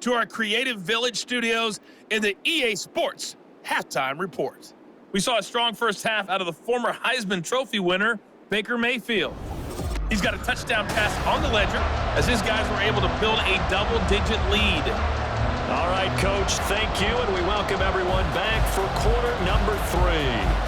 to our Creative Village studios in the EA Sports Halftime Report. We saw a strong first half out of the former Heisman Trophy winner, Baker Mayfield. He's got a touchdown pass on the ledger as his guys were able to build a double-digit lead. All right, Coach, thank you, and we welcome everyone back for quarter number 3.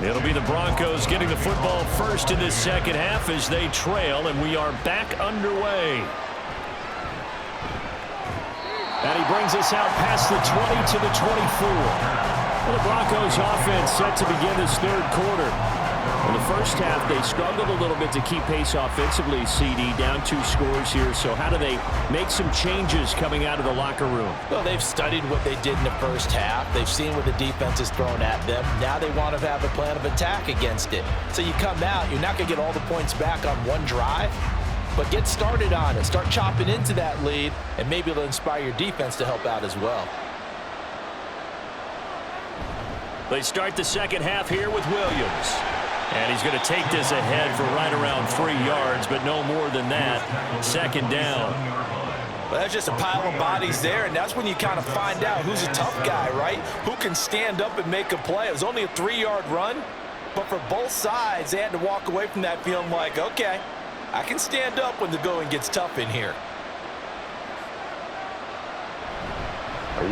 It'll be the Broncos getting the football first in this second half as they trail, and we are back underway. And he brings us out past the 20 to the 24. Well, the Broncos offense set to begin this third quarter. In the first half, they struggled a little bit to keep pace offensively, CD, down 2 scores here. So how do they make some changes coming out of the locker room? Well, they've studied what they did in the first half. They've seen what the defense is throwing at them. Now they want to have a plan of attack against it. So you come out, you're not going to get all the points back on one drive, but get started on it. Start chopping into that lead, and maybe it'll inspire your defense to help out as well. They start the second half here with Williams. And he's going to take this ahead for right around 3 yards, but no more than that. Second down. Well, that's just a pile of bodies there, and that's when you kind of find out who's a tough guy, right? Who can stand up and make a play. It was only a 3-yard run, but for both sides, they had to walk away from that feeling like, okay, I can stand up when the going gets tough in here.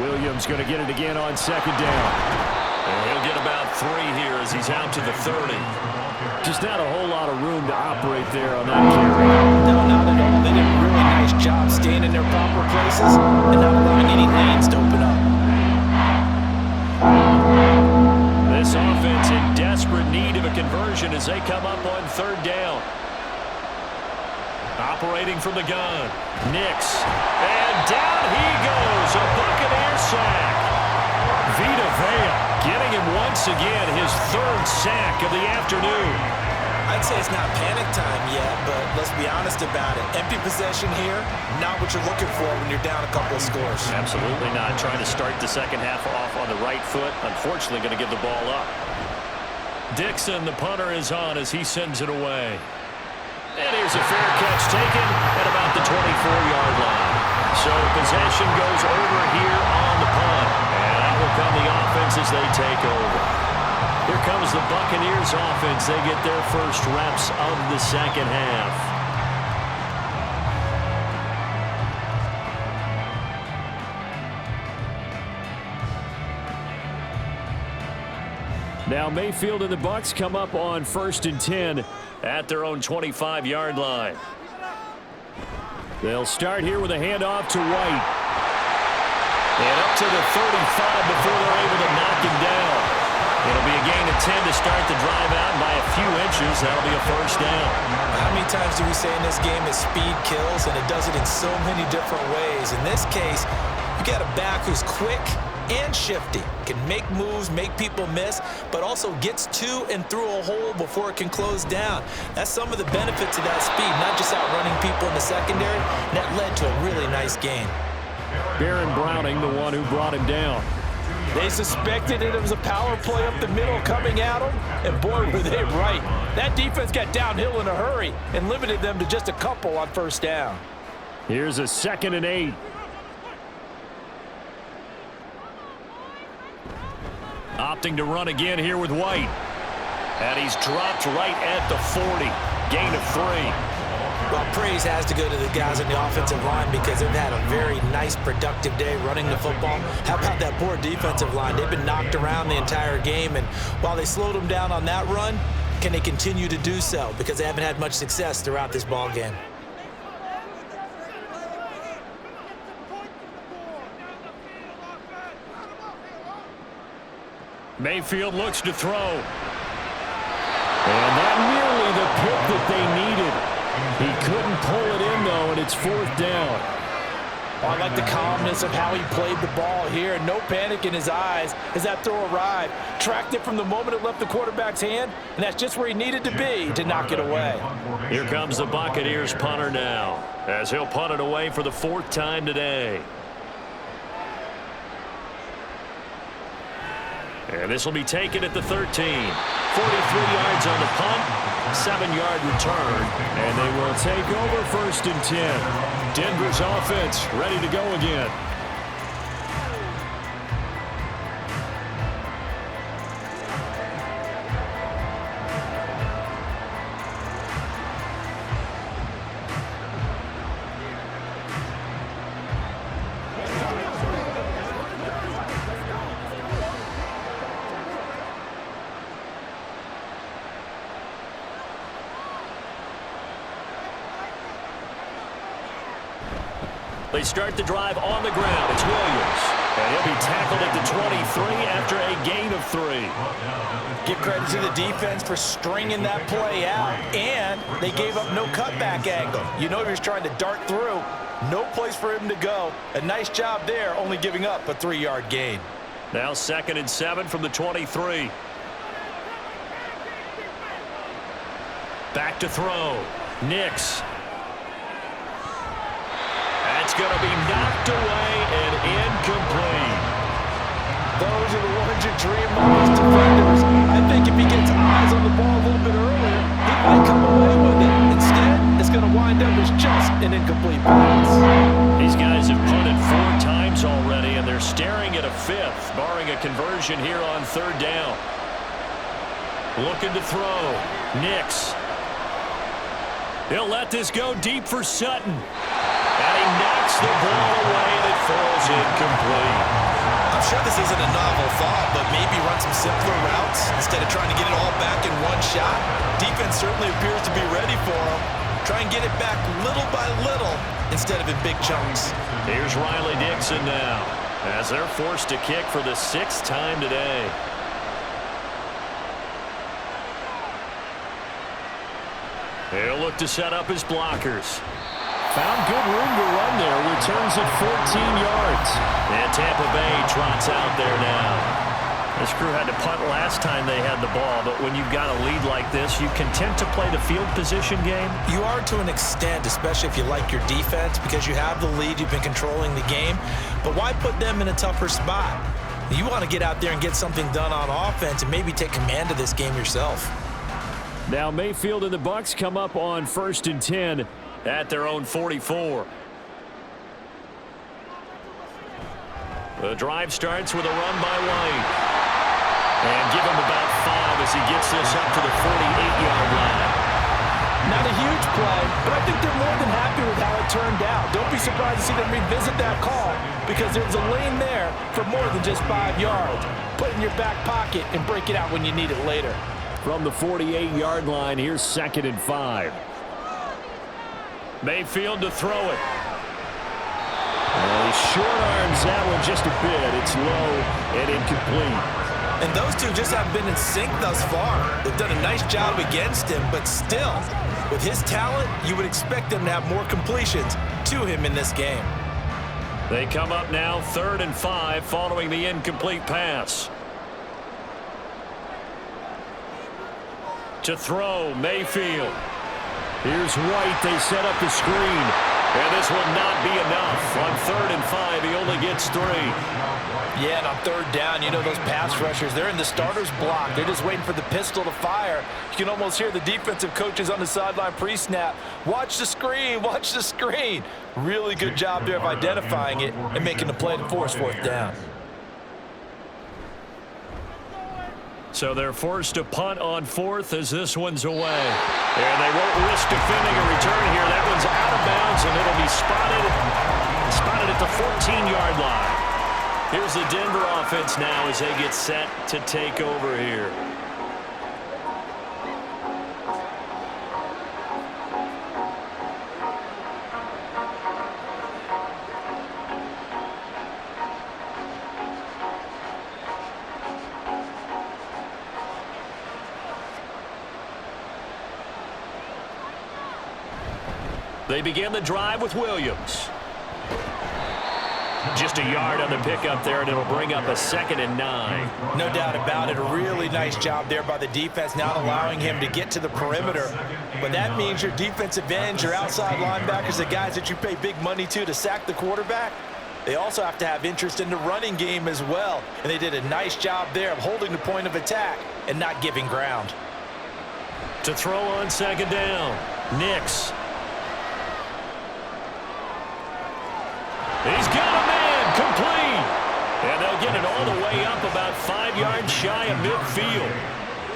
Williams going to get it again on second down. And he'll get about 3 here as he's out to the 30. Just not a whole lot of room to operate there on that carry. No, not at all. They did a really nice job staying in their proper places and not allowing any lanes to open up. This offense in desperate need of a conversion as they come up on third down. Operating from the gun. Nix. And down he goes. A Buccaneer sack. Vita Vea getting him once again his 3rd sack of the afternoon. I'd say it's not panic time yet, but let's be honest about it. Empty possession here, not what you're looking for when you're down a couple of scores. Absolutely not. Trying to start the second half off on the right foot. Unfortunately, going to give the ball up. Dixon, the punter, is on as he sends it away. And here's a fair catch taken at about the 24-yard line. So possession goes over here on the punt. And out will come the offense as they take over. Here comes the Buccaneers offense. They get their first reps of the second half. Now Mayfield and the Bucs come up on 1st and 10 at their own 25-yard line. They'll start here with a handoff to White. And up to the 35 before they're able to knock him down. It'll be a gain of 10 to start the drive out, and by a few inches, that'll be a first down. How many times do we say in this game that speed kills, and it does it in so many different ways? In this case, you got a back who's quick and shifty, can make moves, make people miss, but also gets to and through a hole before it can close down. That's some of the benefits of that speed, not just outrunning people in the secondary. That led to a really nice game. Baron Browning, the one who brought him down. They suspected it was a power play up the middle coming at them, and boy, were they right. That defense got downhill in a hurry and limited them to just a couple on first down. Here's a 2nd and 8. Opting to run again here with White. And he's dropped right at the 40. Gain of 3. Well, praise has to go to the guys on the offensive line because they've had a very nice, productive day running the football. How about that poor defensive line? They've been knocked around the entire game, and while they slowed them down on that run, can they continue to do so? Because they haven't had much success throughout this ball game. Mayfield looks to throw. it's 4th down. Oh, I like the calmness of how he played the ball here. No panic in his eyes as that throw arrived. Tracked it from the moment it left the quarterback's hand, and that's just where he needed to be to knock it away. Here comes the Buccaneers punter now, as he'll punt it away for the 4th time today. And this will be taken at the 13. 43 yards on the punt, 7-yard return, and they will take over 1st and 10. Denver's offense ready to go again. They start the drive on the ground. It's Williams. And he'll be tackled at the 23 after a gain of 3. Give credit to the defense for stringing that play out, and they gave up no cutback angle. You know he was trying to dart through. No place for him to go. A nice job there, only giving up a 3-yard gain. Now 2nd and 7 from the 23. Back to throw. Nix. That's going to be knocked away and incomplete. Those are the ones you dream of as defenders. I think if he gets eyes on the ball a little bit earlier, he might come away with it. Instead, it's going to wind up as just an incomplete pass. These guys have punted 4 times already, and they're staring at a 5th, barring a conversion here on 3rd down. Looking to throw. Nix. He'll let this go deep for Sutton. And he knocks the ball away and it falls incomplete. I'm sure this isn't a novel thought, but maybe run some simpler routes instead of trying to get it all back in one shot. Defense certainly appears to be ready for him. Try and get it back little by little instead of in big chunks. Here's Riley Dixon now, as they're forced to kick for the 6th time today. He'll look to set up his blockers. Found good room to run there. Returns at 14 yards. And Tampa Bay trots out there now. This crew had to punt last time they had the ball, but when you've got a lead like this, you content to play the field position game? You are to an extent, especially if you like your defense, because you have the lead, you've been controlling the game. But why put them in a tougher spot? You want to get out there and get something done on offense and maybe take command of this game yourself. Now Mayfield and the Bucs come up on 1st and 10 at their own 44. The drive starts with a run by White. And give him about 5 as he gets this up to the 48-yard line. Not a huge play, but I think they're more than happy with how it turned out. Don't be surprised to see them revisit that call because there's a lane there for more than just 5 yards. Put it in your back pocket and break it out when you need it later. From the 48-yard line, here's 2nd and 5. Mayfield to throw it. He short arms that one just a bit. It's low and incomplete. And those two just haven't been in sync thus far. They've done a nice job against him, but still, with his talent, you would expect them to have more completions to him in this game. They come up now 3rd and 5 following the incomplete pass. To throw, Mayfield. Here's White. They set up the screen. And this will not be enough. On 3rd and 5, he only gets 3. Yeah, and on 3rd down, you know those pass rushers, they're in the starter's block. They're just waiting for the pistol to fire. You can almost hear the defensive coaches on the sideline pre-snap. Watch the screen, watch the screen. Really good job there of identifying it and making the play to force 4th down. So they're forced to punt on 4th as this one's away. And they won't risk defending a return here. That one's out of bounds, and it'll be spotted at the 14-yard line. Here's the Denver offense now as they get set to take over here. They begin the drive with Williams. Just a yard on the pickup there, and it'll bring up a 2nd and 9. No doubt about it. A really nice job there by the defense, not allowing him to get to the perimeter. But that means your defensive ends, your outside linebackers, the guys that you pay big money to sack the quarterback, they also have to have interest in the running game as well. And they did a nice job there of holding the point of attack and not giving ground. To throw on 2nd down, Nix. He's got a man complete. And they'll get it all the way up about 5 yards shy of midfield.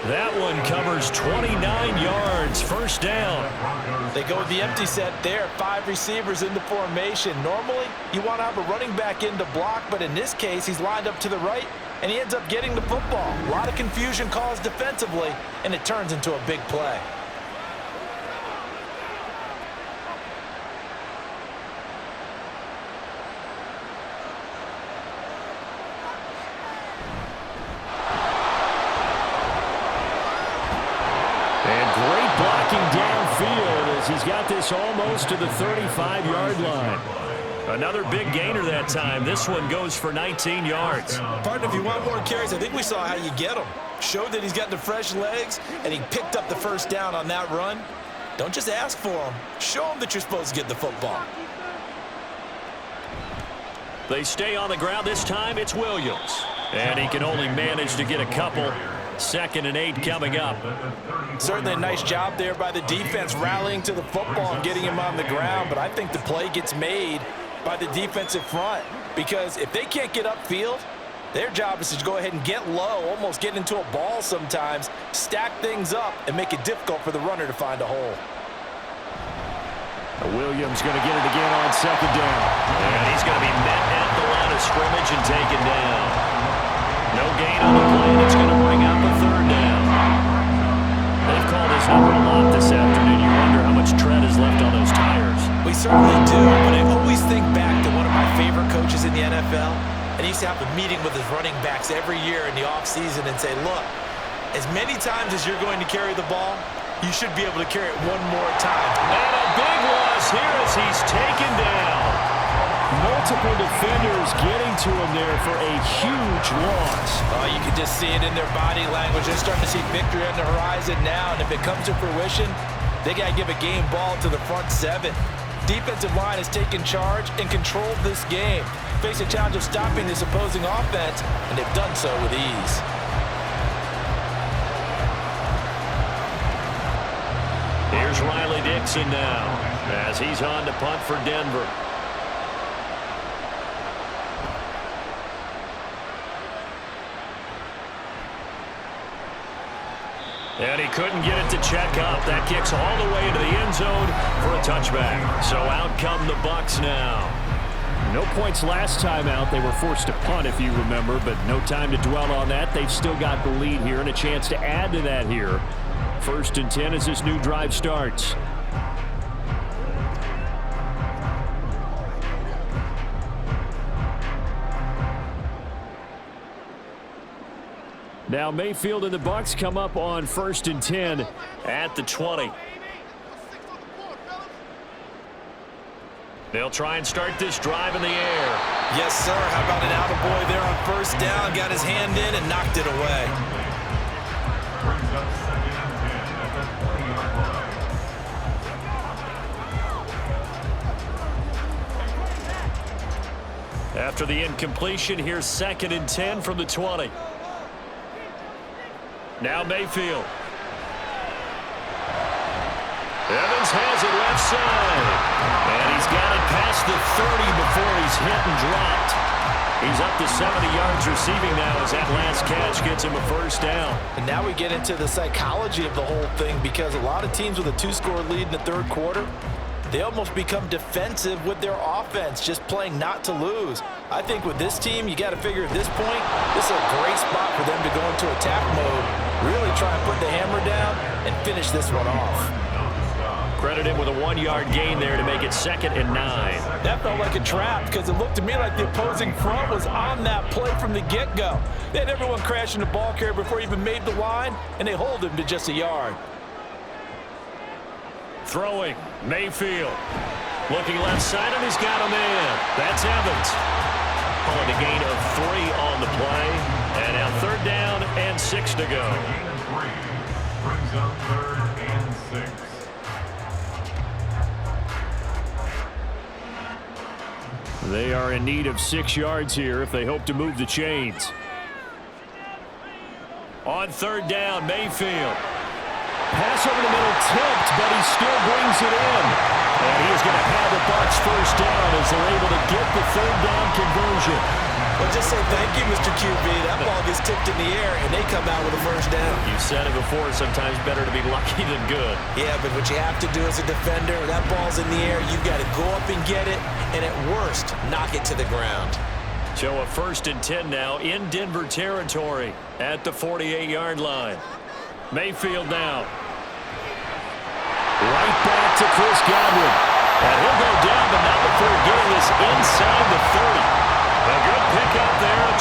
That one covers 29 yards, 1st down. They go with the empty set there, 5 receivers in the formation. Normally, you want to have a running back in to block, but in this case, he's lined up to the right, and he ends up getting the football. A lot of confusion caused defensively, and it turns into a big play. Downfield as he's got this almost to the 35-yard line. Another big gainer that time. This one goes for 19 yards. Partner, if you want more carries, I think we saw how you get them. Showed that he's got the fresh legs, and he picked up the 1st down on that run. Don't just ask for them. Show them that you're supposed to get the football. They stay on the ground. This time it's Williams. And he can only manage to get a couple. 2nd and 8 coming up. Certainly a nice job there by the defense rallying to the football and getting him on the ground, but I think the play gets made by the defensive front because if they can't get upfield, their job is to go ahead and get low, almost get into a ball sometimes, stack things up, and make it difficult for the runner to find a hole. Williams going to get it again on 2nd down. And he's going to be met at the line of scrimmage and taken down. No gain on the play, and it's going to bring up a 3rd down. They've called this number a lot this afternoon. You wonder how much tread is left on those tires. We certainly do, but I always think back to one of my favorite coaches in the NFL, and he used to have a meeting with his running backs every year in the offseason and say, look, as many times as you're going to carry the ball, you should be able to carry it one more time. And a big loss here as he's taken down. Multiple defenders getting to him there for a huge loss. Oh, you can just see it in their body language. They're starting to see victory on the horizon now, and if it comes to fruition, they got to give a game ball to the front 7. Defensive line has taken charge and controlled this game. Face a challenge of stopping this opposing offense, and they've done so with ease. Here's Riley Dixon now as he's on to punt for Denver. And he couldn't get it to check up. That kicks all the way into the end zone for a touchback. So out come the Bucs now. No points last time out. They were forced to punt, if you remember, but no time to dwell on that. They've still got the lead here and a chance to add to that here. 1st and 10 as this new drive starts. Now Mayfield and the Bucs come up on 1st and 10 at the 20. They'll try and start this drive in the air. Yes, sir. How about an attaboy there on 1st down? Got his hand in and knocked it away. After the incompletion, here's 2nd and 10 from the 20. Now Mayfield. Evans has it left side. And he's got it past the 30 before he's hit and dropped. He's up to 70 yards receiving now as that last catch gets him a 1st down. And now we get into the psychology of the whole thing because a lot of teams with a 2-score lead in the 3rd quarter, they almost become defensive with their offense, just playing not to lose. I think with this team, you got to figure at this point, this is a great spot for them to go into attack mode, really try and put the hammer down and finish this one off. Credit him with a 1-yard gain there to make it 2nd and 9. That felt like a trap because it looked to me like the opposing front was on that play from the get-go. They had everyone crashing the ball carrier before he even made the line, and they hold him to just a yard. Throwing, Mayfield. Looking left side, and he's got a man. That's Evans. Calling a gain of 3 on the play. And now 3rd down and 6 to go. Brings up 3rd and 6. They are in need of 6 yards here if they hope to move the chains. On 3rd down, Mayfield. Pass over the middle, tipped, but he still brings it in. And he is going to have the Bucs 1st down as they're able to get the 3rd down conversion. Well, just say thank you, Mr. QB. That ball gets tipped in the air, and they come out with a 1st down. You said it before, sometimes better to be lucky than good. Yeah, but what you have to do as a defender, that ball's in the air, you've got to go up and get it, and at worst, knock it to the ground. So a 1st and 10 now in Denver territory at the 48-yard line. Mayfield now. Right back to Chris Godwin. And he'll go down, but not before getting this inside the 30. A good pickup there at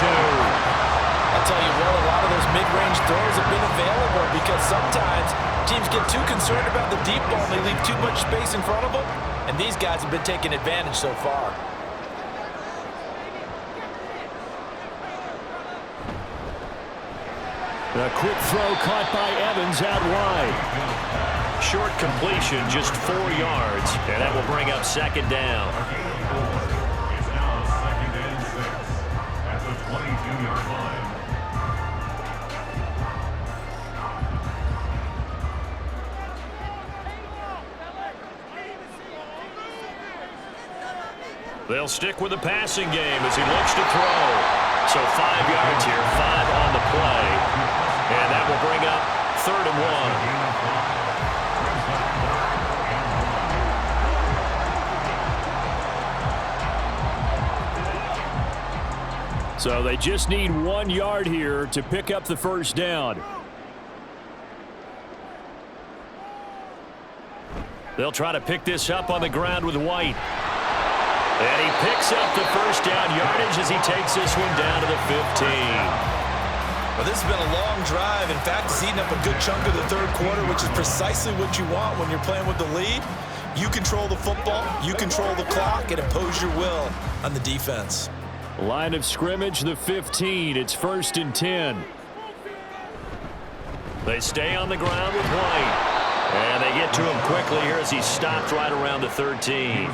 22. I'll tell you what, a lot of those mid-range throws have been available because sometimes teams get too concerned about the deep ball and they leave too much space in front of them. And these guys have been taking advantage so far. A quick throw caught by Evans out wide. Short completion, just 4 yards, and that will bring up 2nd down. It's now 2nd and 6 at the 22-yard line. They'll stick with the passing game as he looks to throw. So 5 yards here, 5 on the play. And that will bring up 3rd and 1. So they just need 1 yard here to pick up the 1st down. They'll try to pick this up on the ground with White. And he picks up the 1st down yardage as he takes this one down to the 15. Well, this has been a long drive. In fact, it's eaten up a good chunk of the 3rd quarter, which is precisely what you want when you're playing with the lead. You control the football, you control the clock, and impose your will on the defense. Line of scrimmage, the 15. It's 1st and 10. They stay on the ground with White. And they get to him quickly here as he stopped right around the 13.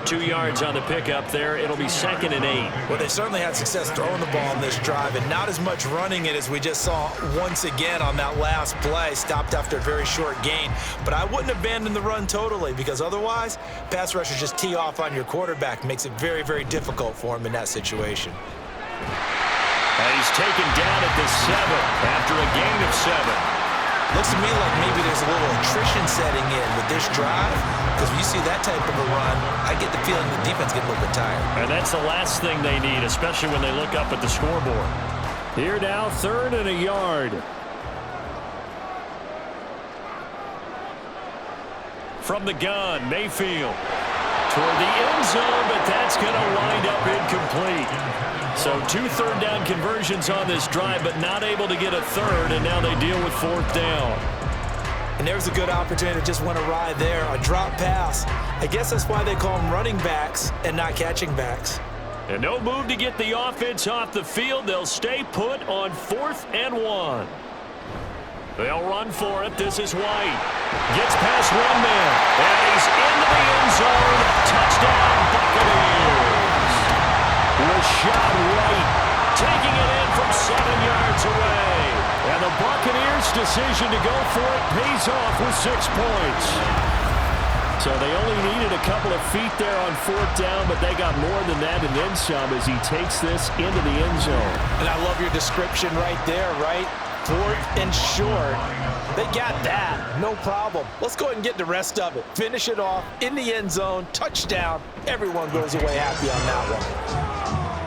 2 yards on the pickup there. It'll be 2nd and 8. Well, they certainly had success throwing the ball in this drive, and not as much running it as we just saw once again on that last play. Stopped after a very short gain. But I wouldn't abandon the run totally, because otherwise, pass rushers just tee off on your quarterback. Makes it very, very difficult for him in that situation. And he's taken down at the 7 after a gain of 7. Looks to me like maybe there's a little attrition setting in with this drive, because when you see that type of a run, I get the feeling the defense getting a little bit tired. And that's the last thing they need, especially when they look up at the scoreboard. Here now, 3rd and a yard. From the gun, Mayfield toward the end zone, but that's going to wind up incomplete. So 2 3rd down conversions on this drive, but not able to get a 3rd, and now they deal with 4th down. And there's a good opportunity to just went awry there, a drop pass. I guess that's why they call them running backs and not catching backs. And no move to get the offense off the field. They'll stay put on 4th and 1. They'll run for it. This is White. Gets past one man, and he's into the end zone. Touchdown, Buccaneers. Rashad White taking it in from 7 yards away. And the Buccaneers' decision to go for it pays off with 6 points. So they only needed a couple of feet there on 4th down, but they got more than that and then some as he takes this into the end zone. And I love your description right there, right? 4th and short. They got that. No problem. Let's go ahead and get the rest of it. Finish it off in the end zone. Touchdown. Everyone goes away happy on that one.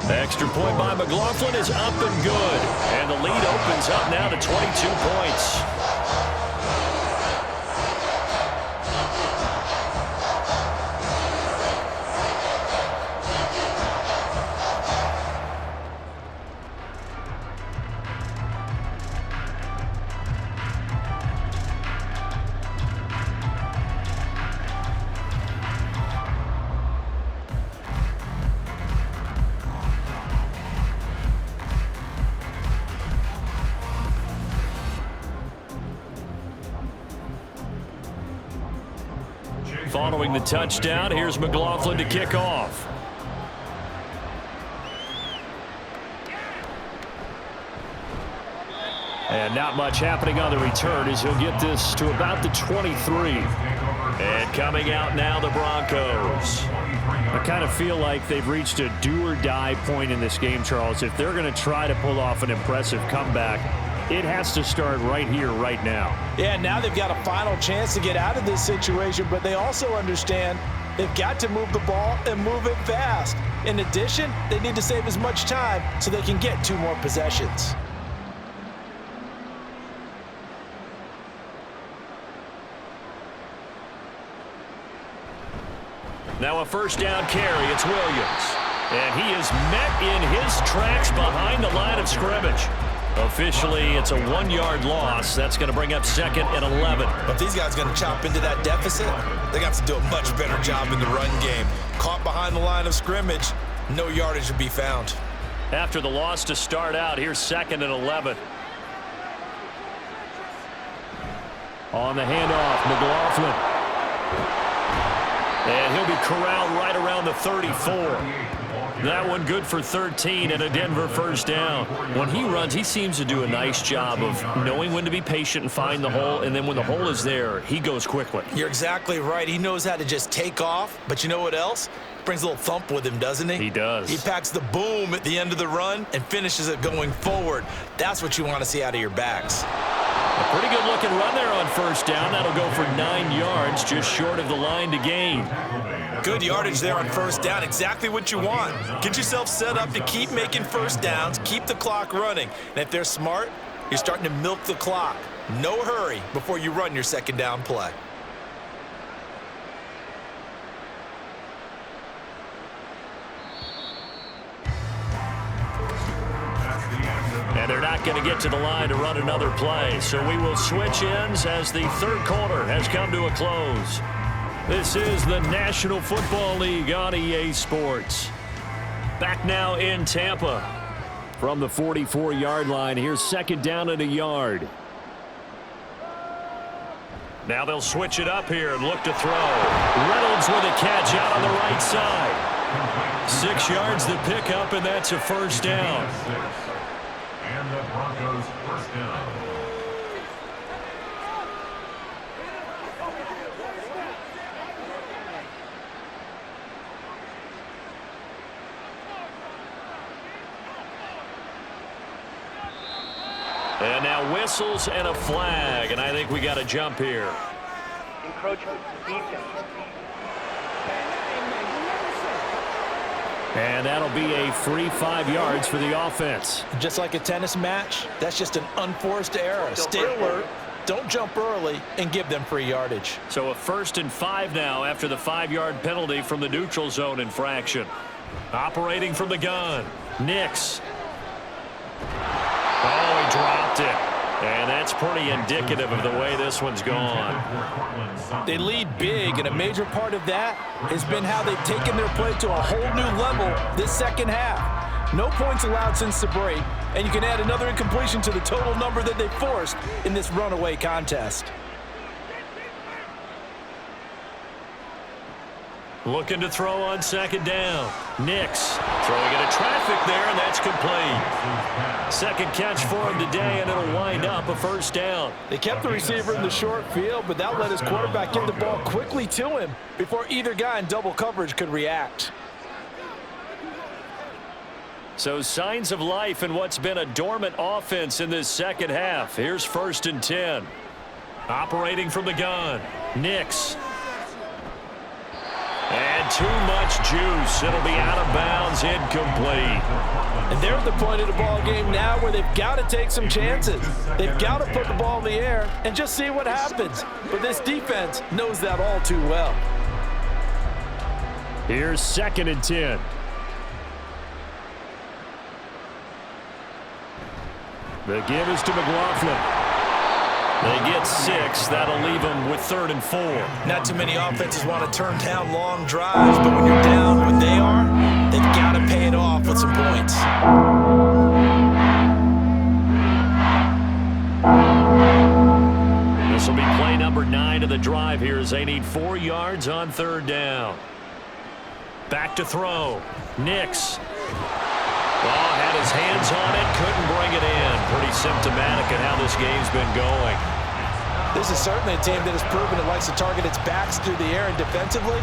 Extra point by McLaughlin is up and good. And the lead opens up now to 22 points. Following the touchdown, here's McLaughlin to kick off. And not much happening on the return as he'll get this to about the 23. And coming out now, the Broncos. I kind of feel like they've reached a do-or-die point in this game, Charles. If they're going to try to pull off an impressive comeback, it has to start right here, right now. Yeah, now they've got a final chance to get out of this situation, but they also understand they've got to move the ball and move it fast. In addition, they need to save as much time so they can get 2 more possessions. Now a first down carry, it's Williams. And he is met in his tracks behind the line of scrimmage. Officially, it's a 1-yard loss. That's going to bring up 2nd and 11. But these guys are going to chop into that deficit. They got to do a much better job in the run game. Caught behind the line of scrimmage, no yardage to be found. After the loss to start out, here's 2nd and 11. On the handoff, McLaughlin. And he'll be corralled right around the 34. That one good for 13 and a Denver first down. When he runs, he seems to do a nice job of knowing when to be patient and find the hole, and then when the hole is there, he goes quickly. You're exactly right. He knows how to just take off, but you know what else? Brings a little thump with him, doesn't he? He does. He packs the boom at the end of the run and finishes it going forward. That's what you want to see out of your backs. A pretty good looking run there on first down. That'll go for 9 yards, just short of the line to gain. Good yardage there on first down. Exactly what you want. Get yourself set up to keep making first downs, keep the clock running. And if they're smart, you're starting to milk the clock. No hurry before you run your second down play. And they're not going to get to the line to run another play. So we will switch ends as the third quarter has come to a close. This is the National Football League on EA Sports. Back now in Tampa. From the 44-yard line, here's 2nd down and a yard. Now they'll switch it up here and look to throw. Reynolds with a catch out on the right side. 6 yards the pickup, and that's a first down. And the Broncos first down. And now whistles and a flag, and I think we got a jump here. Encroachment, defense. And that'll be a free 5 yards for the offense. Just like a tennis match, that's just an unforced error. Stay alert, don't jump early, and give them free yardage. So a 1st and 5 now after the 5-yard penalty from the neutral zone infraction. Operating from the gun, Nix. Oh, he dropped it. And that's pretty indicative of the way this one's gone. They lead big, and a major part of that has been how they've taken their play to a whole new level this second half. No points allowed since the break, and you can add another incompletion to the total number that they forced in this runaway contest. Looking to throw on 2nd down. Nix throwing into traffic there, and that's complete. 2nd catch for him today, and it'll wind up a first down. They kept the receiver in the short field, but that let his quarterback get the ball quickly to him before either guy in double coverage could react. So signs of life in what's been a dormant offense in this second half. Here's 1st and 10. Operating from the gun. Nix. And too much juice. It'll be out of bounds, incomplete. And they're at the point of the ball game now where they've got to take some chances. They've got to put the ball in the air and just see what happens. But this defense knows that all too well. Here's 2nd and 10. The give is to McLaughlin. They get 6. That'll leave them with 3rd and 4. Not too many offenses want to turn down long drives, but when you're down what they are, they've got to pay it off with some points. This will be play number 9 of the drive here as they need 4 yards on 3rd down. Back to throw. Nix. Well, had his hands on it, couldn't bring it in. Pretty symptomatic of how this game's been going. This is certainly a team that has proven it likes to target its backs through the air, and defensively,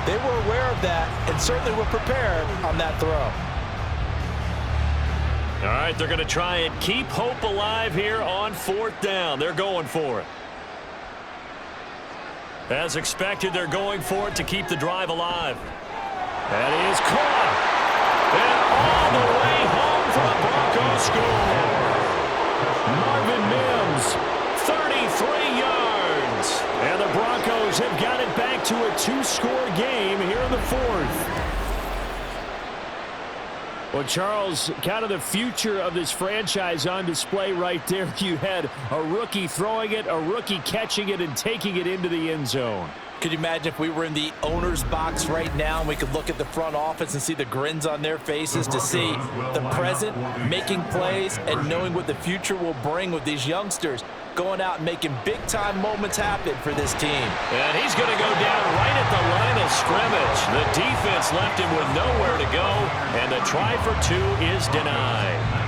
they were aware of that and certainly were prepared on that throw. All right, they're going to try and keep hope alive here on 4th down. They're going for it. As expected, they're going for it to keep the drive alive. That is caught. And all the way home for the Broncos score. Marvin Mims, 33 yards. And the Broncos have got it back to a 2-score game here in the 4th. Well, Charles, kind of the future of this franchise on display right there. You had a rookie throwing it, a rookie catching it, and taking it into the end zone. Could you imagine if we were in the owner's box right now and we could look at the front office and see the grins on their faces to see the present, making plays, and knowing what the future will bring with these youngsters going out and making big-time moments happen for this team. And he's going to go down right at the line of scrimmage. The defense left him with nowhere to go, and the try for 2 is denied.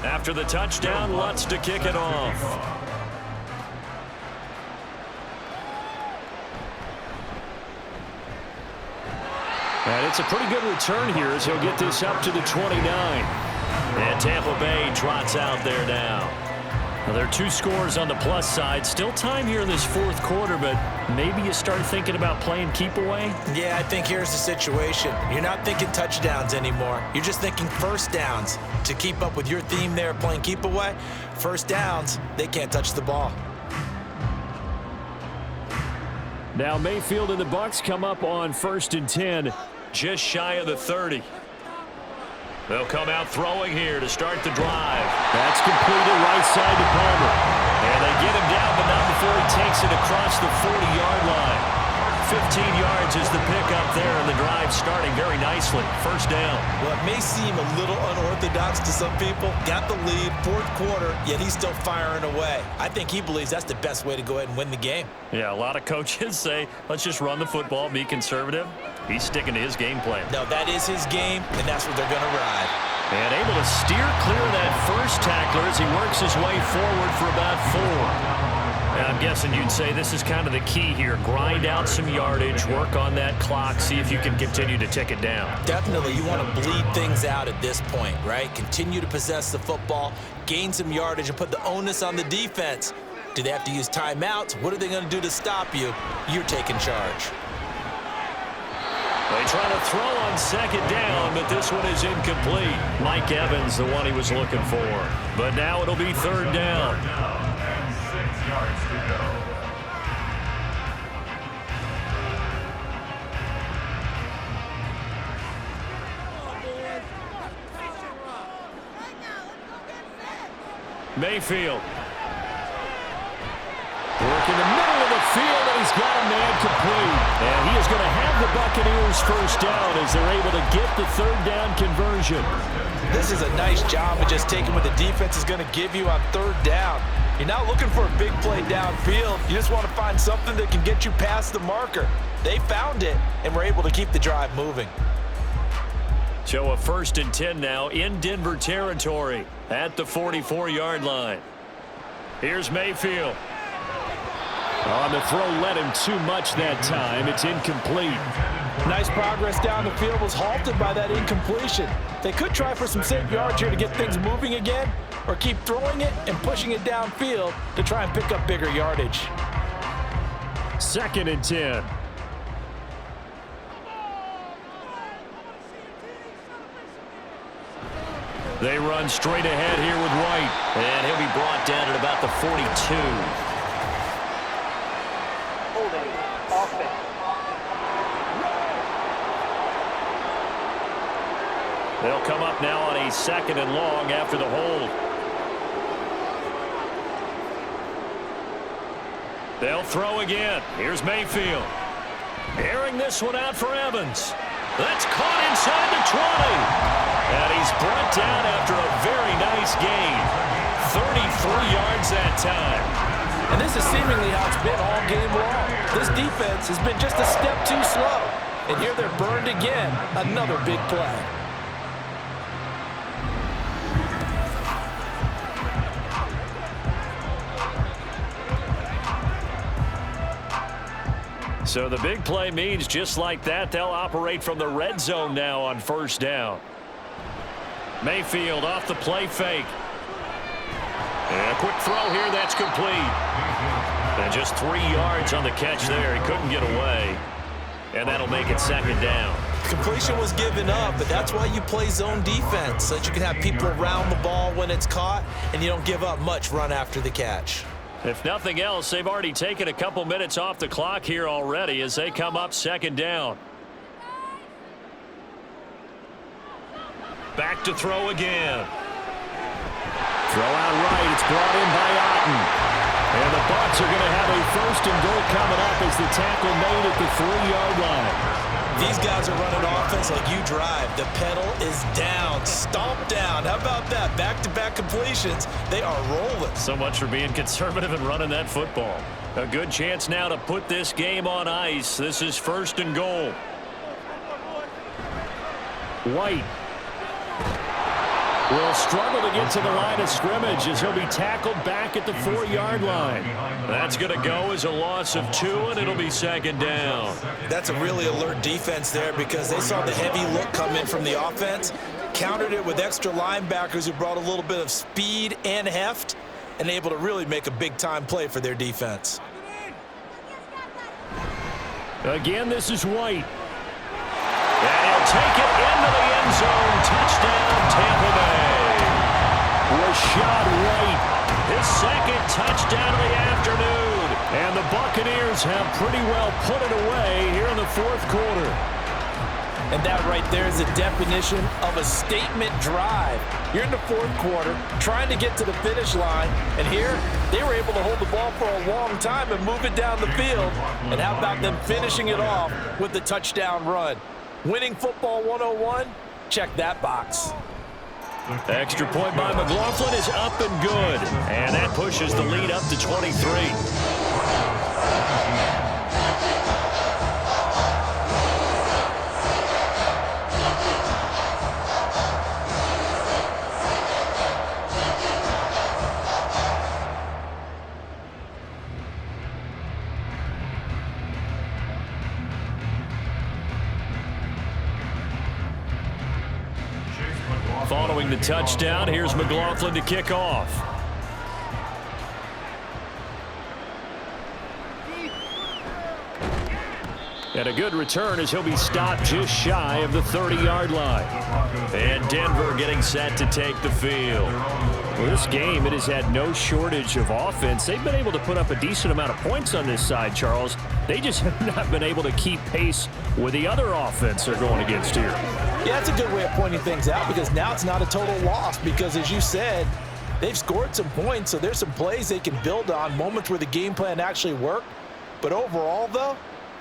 After the touchdown, Lutz to kick it off. And it's a pretty good return here as he'll get this up to the 29. And Tampa Bay trots out there now. Well, there are 2 scores on the plus side. Still time here in this 4th quarter, but maybe you start thinking about playing keep away? Yeah, I think here's the situation. You're not thinking touchdowns anymore. You're just thinking first downs. To keep up with your theme there, playing keep away, first downs, they can't touch the ball. Now Mayfield and the Bucs come up on 1st and 10, just shy of the 30. They'll come out throwing here to start the drive. That's completed right side to Palmer. And they get him down, but not before he takes it across the 40-yard line. 15 yards is the pickup there, and the drive starting very nicely. First down. Well, it may seem a little unorthodox to some people. Got the lead, 4th quarter, yet he's still firing away. I think he believes that's the best way to go ahead and win the game. Yeah, a lot of coaches say, let's just run the football, be conservative. He's sticking to his game plan. No, that is his game, and that's what they're going to ride. And able to steer clear of that first tackler as he works his way forward for about 4. And I'm guessing you'd say this is kind of the key here. Grind out some yardage, work on that clock, see if you can continue to tick it down. Definitely, you want to bleed things out at this point, right? Continue to possess the football, gain some yardage, and put the onus on the defense. Do they have to use timeouts? What are they going to do to stop you? You're taking charge. They try to throw on 2nd down, but this one is incomplete. Mike Evans, the one he was looking for. But now it'll be 3rd down. And 6 yards to go. Mayfield. Work in the middle of the field, and he's got a man complete. And he is going to have the Buccaneers first down as they're able to get the 3rd down conversion. This is a nice job of just taking what the defense is going to give you on 3rd down. You're not looking for a big play downfield. You just want to find something that can get you past the marker. They found it, and were able to keep the drive moving. So a 1st and 10 now in Denver territory at the 44-yard line. Here's Mayfield. On the throw, led him too much that time. It's incomplete. Nice progress down the field was halted by that incompletion. They could try for some safe yards here to get things moving again, or keep throwing it and pushing it downfield to try and pick up bigger yardage. 2nd and 10. They run straight ahead here with White. And he'll be brought down at about the 42. Holding. Offense. They'll come up now on a 2nd and long after the hold. They'll throw again. Here's Mayfield. Airing this one out for Evans. That's caught inside the 20. And he's brought down after a very nice gain. 33 yards that time. And this is seemingly how it's been all game long. This defense has been just a step too slow. And here they're burned again. Another big play. So the big play means just like that, they'll operate from the red zone now on 1st down. Mayfield off the play fake. And a quick throw here, that's complete. And just 3 yards on the catch there. He couldn't get away. And that'll make it 2nd down. Completion was given up, but that's why you play zone defense, so that you can have people around the ball when it's caught, and you don't give up much run after the catch. If nothing else, they've already taken a couple minutes off the clock here already as they come up 2nd down. Back to throw again. Throw out right. It's brought in by Otten. And the Bucs are going to have a 1st and goal coming up as the tackle made at the 3-yard line. These guys are running offense like you drive. The pedal is down, stomped down. How about that? Back-to-back completions. They are rolling. So much for being conservative and running that football. A good chance now to put this game on ice. This is 1st and goal. White will struggle to get to the line of scrimmage as he'll be tackled back at the 4-yard line. That's going to go as a loss of 2, and it'll be 2nd down. That's a really alert defense there because they saw the heavy look come in from the offense, countered it with extra linebackers who brought a little bit of speed and heft, and able to really make a big-time play for their defense. Again, this is White. And he'll take it into the end zone. Touchdown, Tampa Bay. Rashad White, his 2nd touchdown of the afternoon. And the Buccaneers have pretty well put it away here in the 4th quarter. And that right there is the definition of a statement drive. You're in the 4th quarter, trying to get to the finish line, and here they were able to hold the ball for a long time and move it down the field. And how about them finishing it off with the touchdown run? Winning football 101, check that box. Extra point by McLaughlin is up and good. And that pushes the lead up to 23. Following the touchdown, here's McLaughlin to kick off. And a good return as he'll be stopped just shy of the 30-yard line. And Denver getting set to take the field. Well, this game, it has had no shortage of offense. They've been able to put up a decent amount of points on this side, Charles. They just have not been able to keep pace with the other offense they're going against here. Yeah, that's a good way of pointing things out because now it's not a total loss because, as you said, they've scored some points, so there's some plays they can build on, moments where the game plan actually worked. But overall, though,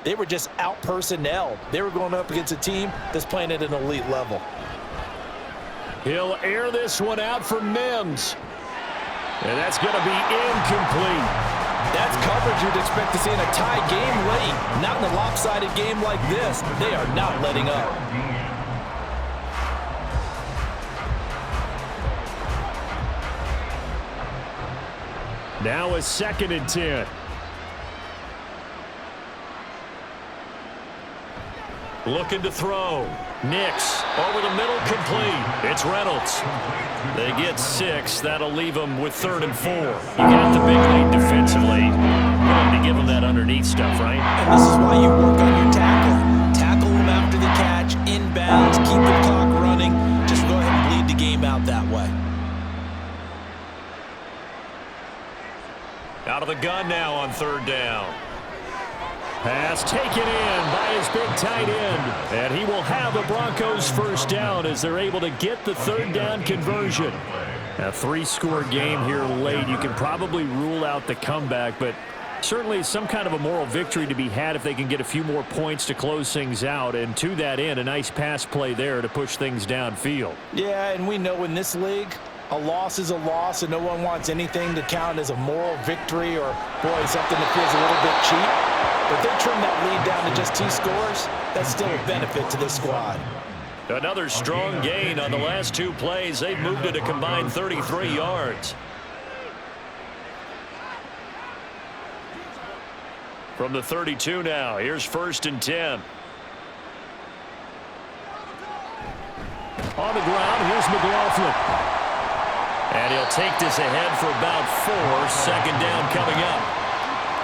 they were just out-personnelled. They were going up against a team that's playing at an elite level. He'll air this one out for Mims. And that's going to be incomplete. That's coverage you'd expect to see in a tie game late. Not in a lopsided game like this. They are not letting up. Now a 2nd and 10. Looking to throw. Nix over the middle, complete. It's Reynolds. They get 6. That'll leave them with 3rd and 4. You got the big lead defensively. You want to give them that underneath stuff, right? And this is why you work on your tackle. Tackle them after the catch, inbounds, keep the clock running. Just go ahead and bleed the game out that way. Out of the gun now on 3rd down. Pass taken in by his big tight end. And he will have the Broncos 1st down as they're able to get the 3rd down conversion. A 3-score game here late. You can probably rule out the comeback, but certainly some kind of a moral victory to be had if they can get a few more points to close things out. And to that end, a nice pass play there to push things downfield. Yeah, and we know in this league, a loss is a loss, and no one wants anything to count as a moral victory or, boy, something that feels a little bit cheap. But if they trim that lead down to just 2 scores, that's still a benefit to this squad. Another strong gain on the last 2 plays. They've moved it a combined 33 yards. From the 32 now, here's 1st and 10. On the ground, here's McLaughlin. And he'll take this ahead for about 4. 2nd down coming up.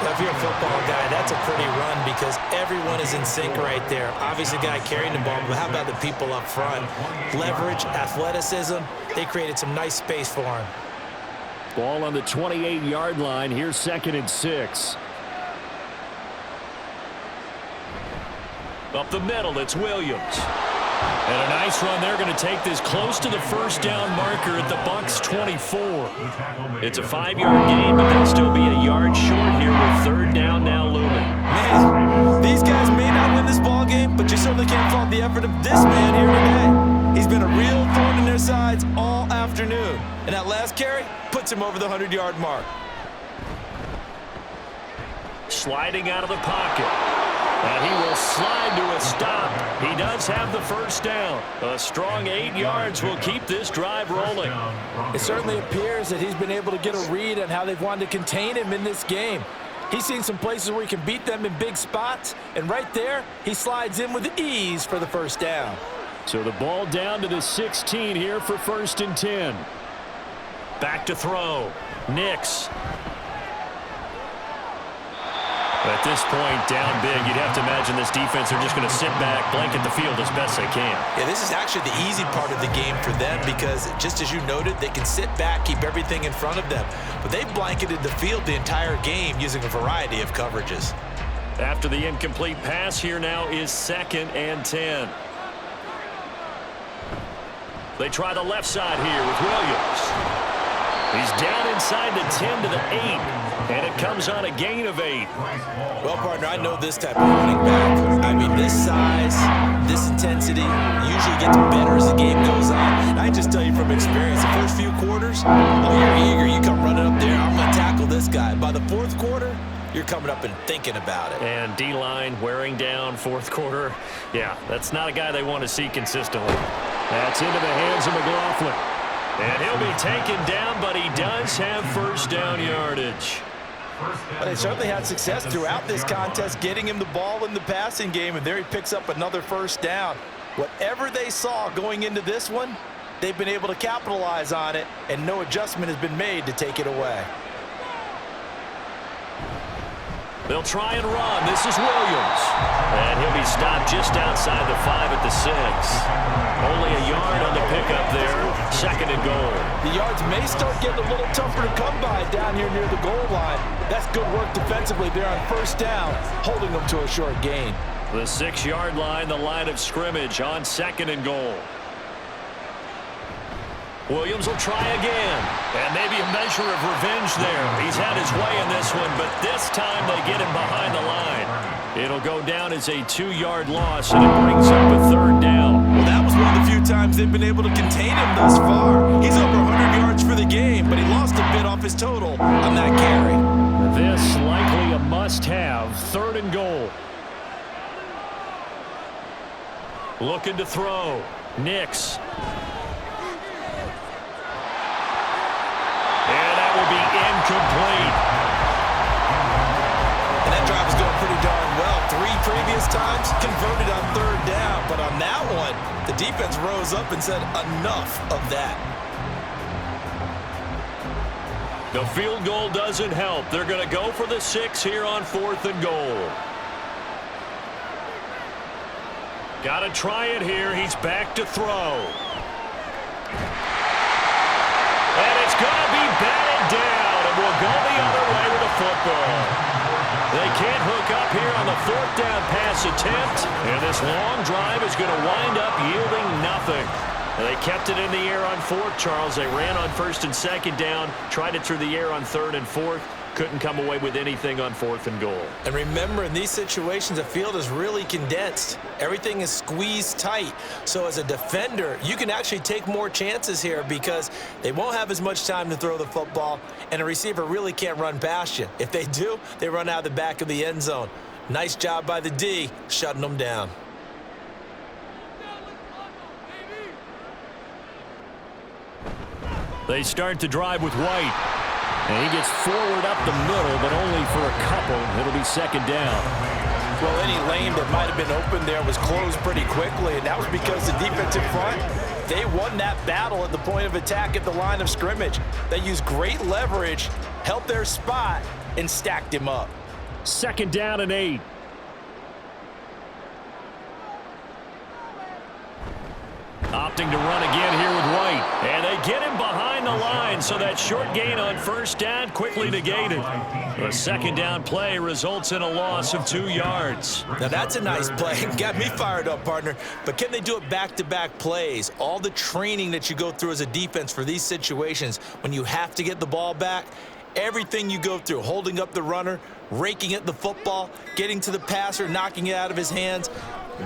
Well, if you're a football guy, that's a pretty run because everyone is in sync right there. Obviously, the guy carrying the ball, but how about the people up front? Leverage, athleticism, they created some nice space for him. Ball on the 28-yard line. Here's 2nd and 6. Up the middle, it's Williams. And a nice run. They're going to take this close to the 1st down marker at the Bucs 24. It's a 5-yard gain, but they'll still be a yard short here with 3rd down now looming. Man, these guys may not win this ball game, but you certainly can't fault the effort of this man here today. He's been a real thorn in their sides all afternoon. And that last carry puts him over the 100-yard mark. Sliding out of the pocket. And he will slide to a stop. He does have the 1st down. A strong 8 yards will keep this drive rolling. It certainly appears that he's been able to get a read on how they've wanted to contain him in this game. He's seen some places where he can beat them in big spots, and right there, he slides in with ease for the 1st down. So the ball down to the 16 here for 1st and 10. Back to throw. Nix. At this point, down big, you'd have to imagine this defense are just going to sit back, blanket the field as best they can. Yeah, this is actually the easy part of the game for them because, just as you noted, they can sit back, keep everything in front of them. But they've blanketed the field the entire game using a variety of coverages. After the incomplete pass, here now is 2nd and 10. They try the left side here with Williams. He's down inside the 10 to the 8. And it comes on a gain of 8. Well, partner, I know this type of running back. I mean, this size, this intensity usually gets better as the game goes on. And I just tell you from experience, the first few quarters, oh, you're eager. You come running up there. I'm going to tackle this guy. By the 4th quarter, you're coming up and thinking about it. And D-line wearing down 4th quarter. Yeah, that's not a guy they want to see consistently. That's into the hands of McLaughlin. And he'll be taken down, but he does have 1st down yardage. But they certainly had success throughout this contest, getting him the ball in the passing game, and there he picks up another 1st down. Whatever they saw going into this one, they've been able to capitalize on it, and no adjustment has been made to take it away. They'll try and run. This is Williams. And he'll be stopped just outside the 5 at the 6. Only a yard on the pickup there. 2nd and goal. The yards may start getting a little tougher to come by down here near the goal line. That's good work defensively there on 1st down, holding them to a short gain. The 6-yard line, the line of scrimmage on 2nd and goal. Williams will try again. And maybe a measure of revenge there. He's had his way in this one, but this time they get him behind the line. It'll go down as a 2-yard loss, and it brings up a 3rd down. Well, that was one of the few times they've been able to contain him thus far. He's over 100 yards for the game, but he lost a bit off his total on that carry. This likely a must-have. 3rd and goal. Looking to throw. Nix. And that will be incomplete. And that drive is going pretty darn well. 3 previous those times, converted on third down. But on that one, the defense rose up and said, enough of that. The field goal doesn't help. They're going to go for the 6 here on 4th and goal. Got to try it here. He's back to throw. And it's going to be batted down, and we'll go the other way with the football. They can't hook up here on the 4th down pass attempt, and this long drive is going to wind up yielding nothing. They kept it in the air on 4th, Charles. They ran on 1st and 2nd down, tried it through the air on 3rd and 4th. Couldn't come away with anything on 4th and goal. And remember, in these situations, the field is really condensed. Everything is squeezed tight. So as a defender, you can actually take more chances here because they won't have as much time to throw the football, and a receiver really can't run past you. If they do, they run out of the back of the end zone. Nice job by the D, shutting them down. They start the drive with White. And he gets forward up the middle, but only for a couple. It'll be 2nd down. Well, any lane that might have been open there was closed pretty quickly, and that was because the defensive front, they won that battle at the point of attack at the line of scrimmage. They used great leverage, helped their spot, and stacked him up. 2nd down and 8. Opting to run again here with White. And they get him behind the line, so that short gain on 1st down quickly negated. The 2nd down play results in a loss of 2 yards. Now that's a nice play. Got me fired up, partner. But can they do it back-to-back plays? All the training that you go through as a defense for these situations, when you have to get the ball back, everything you go through, holding up the runner, raking at the football, getting to the passer, knocking it out of his hands,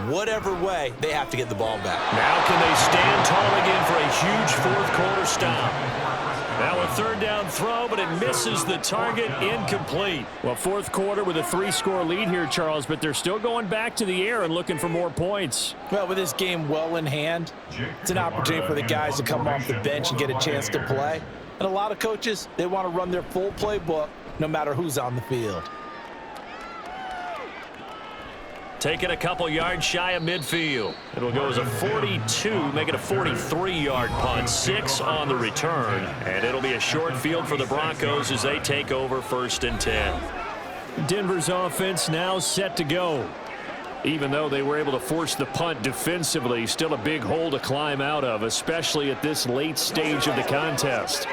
whatever way, they have to get the ball back. Now can they stand tall again for a huge 4th quarter stop? Now a 3rd down throw, but it misses the target, incomplete. Well, 4th quarter with a 3-score lead here, Charles, but they're still going back to the air and looking for more points. Well, with this game well in hand, it's an opportunity for the guys to come off the bench and get a chance to play. And a lot of coaches, they want to run their full playbook no matter who's on the field. Taking a couple yards shy of midfield. It'll go as a 42, make it a 43-yard punt. 6 on the return. And it'll be a short field for the Broncos as they take over 1st and 10. Denver's offense now set to go. Even though they were able to force the punt defensively, still a big hole to climb out of, especially at this late stage of the contest.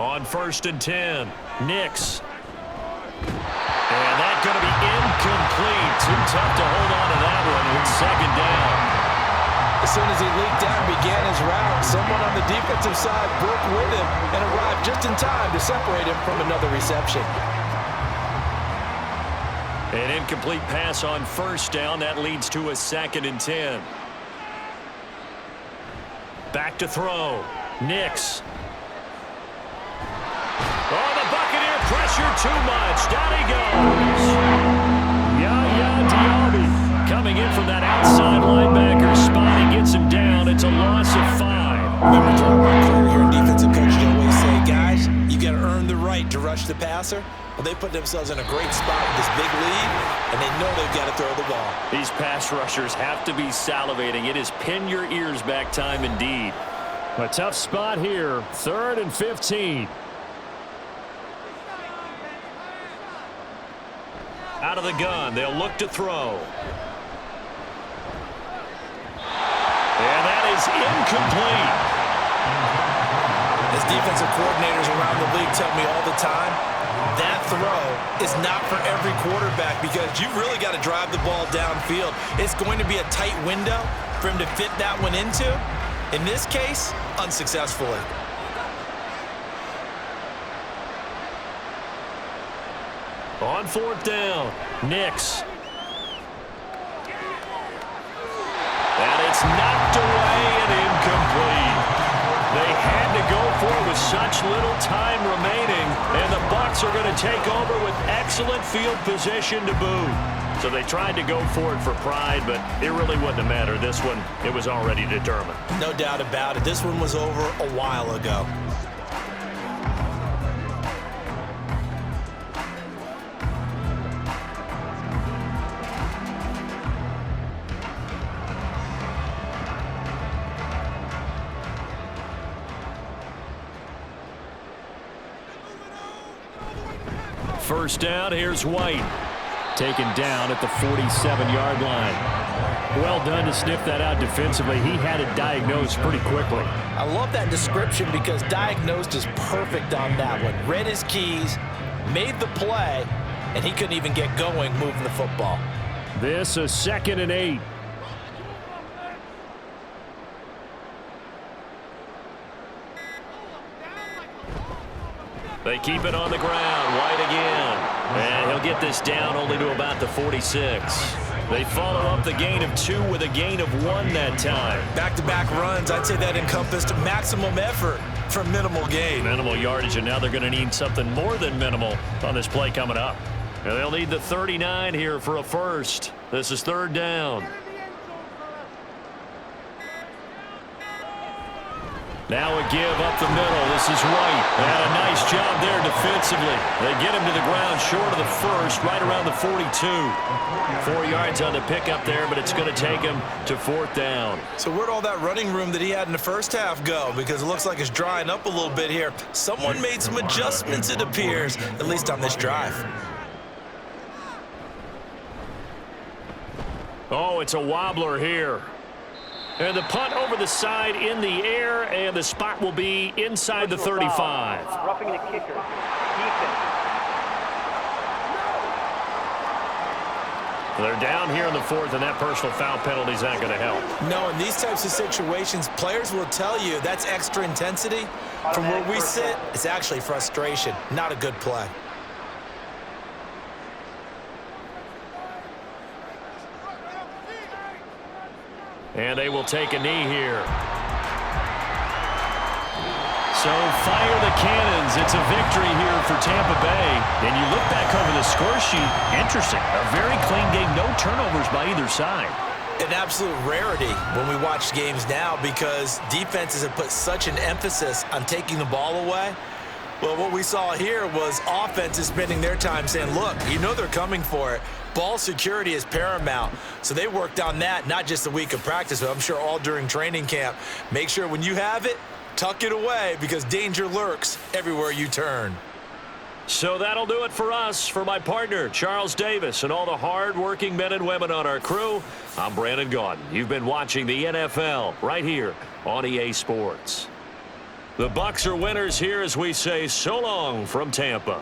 On 1st and 10, Nix. And that's going to be incomplete. Too tough to hold on to that one. It's 2nd down. As soon as he leaked out and began his route, someone on the defensive side broke with him and arrived just in time to separate him from another reception. An incomplete pass on 1st down. That leads to a 2nd and 10. Back to throw. Nix. Oh, the Buccaneer pressure too much. Down he goes. Yaya Diaby Coming in from that outside linebacker spot. He gets him down. It's a loss of 5. Remember, John, my career here in defensive coaches always say, guys, you got to earn the right to rush the passer. Well, they put themselves in a great spot with this big lead, and they know they've got to throw the ball. These pass rushers have to be salivating. It is pin your ears back time indeed. A tough spot here. 3rd and 15. Out of the gun, they'll look to throw. And that is incomplete. As defensive coordinators around the league tell me all the time, that throw is not for every quarterback because you've really got to drive the ball downfield. It's going to be a tight window for him to fit that one into. In this case, unsuccessfully. On 4th down, Nix. And it's knocked away and incomplete. They had to go for it with such little time remaining, and the Bucs Bucs are going to take over with excellent field position to boot. So they tried to go for it for pride, but it really wouldn't have mattered. This one, it was already determined. No doubt about it. This one was over a while ago. First down, here's White. Taken down at the 47-yard line. Well done to sniff that out defensively. He had it diagnosed pretty quickly. I love that description because diagnosed is perfect on that one. Read his keys, made the play, and he couldn't even get going moving the football. This is 2nd and 8. They keep it on the ground. White again. And he'll get this down only to about the 46. They follow up the gain of 2 with a gain of 1 that time. Back-to-back runs, I'd say that encompassed maximum effort for minimal gain. Minimal yardage, and now they're going to need something more than minimal on this play coming up. And they'll need the 39 here for a first. This is 3rd down. Now a give up the middle. This is White. They had a nice job there defensively. They get him to the ground short of the first, right around the 42. 4 yards on the pickup there, but it's going to take him to 4th down. So where'd all that running room that he had in the first half go? Because it looks like it's drying up a little bit here. Someone made some adjustments, it appears, at least on this drive. Oh, it's a wobbler here. And the punt over the side in the air, and the spot will be inside the 35. Roughing the kicker. Defense. They're down here in the 4th, and that personal foul penalty is not going to help. No, in these types of situations, players will tell you that's extra intensity. From where we sit, it's actually frustration, not a good play. And they will take a knee here. So fire the cannons. It's a victory here for Tampa Bay. And you look back over the score sheet. Interesting. A very clean game. No turnovers by either side. An absolute rarity when we watch games now because defenses have put such an emphasis on taking the ball away. Well, what we saw here was offenses spending their time saying, look, you know they're coming for it. Ball security is paramount. So they worked on that, not just a week of practice, but I'm sure all during training camp. Make sure when you have it, tuck it away because danger lurks everywhere you turn. So that'll do it for us. For my partner, Charles Davis, and all the hard-working men and women on our crew, I'm Brandon Gaudin. You've been watching the NFL right here on EA Sports. The Bucs are winners here as we say so long from Tampa.